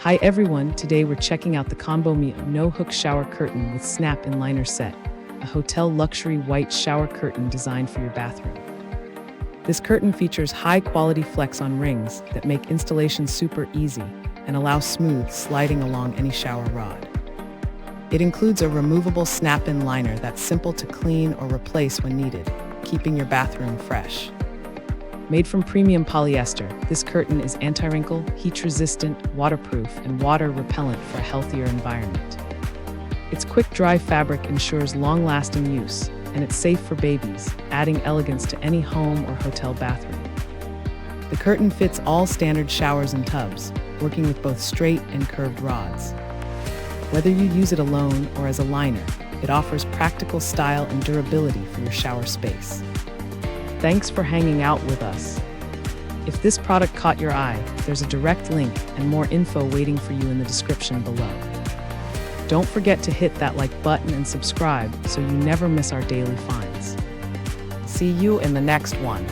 Hi everyone, today we're checking out the Conbo Mio no-hook shower curtain with snap-in liner set, a hotel luxury white shower curtain designed for your bathroom. This curtain features high-quality flex-on rings that make installation super easy and allow smooth sliding along any shower rod. It includes a removable snap-in liner that's simple to clean or replace when needed, keeping your bathroom fresh. Made from premium polyester, this curtain is anti-wrinkle, heat-resistant, waterproof, and water-repellent for a healthier environment. Its quick-dry fabric ensures long-lasting use, and it's safe for babies, adding elegance to any home or hotel bathroom. The curtain fits all standard showers and tubs, working with both straight and curved rods. Whether you use it alone or as a liner, it offers practical style and durability for your shower space. Thanks for hanging out with us. If this product caught your eye, there's a direct link and more info waiting for you in the description below. Don't forget to hit that like button and subscribe so you never miss our daily finds. See you in the next one.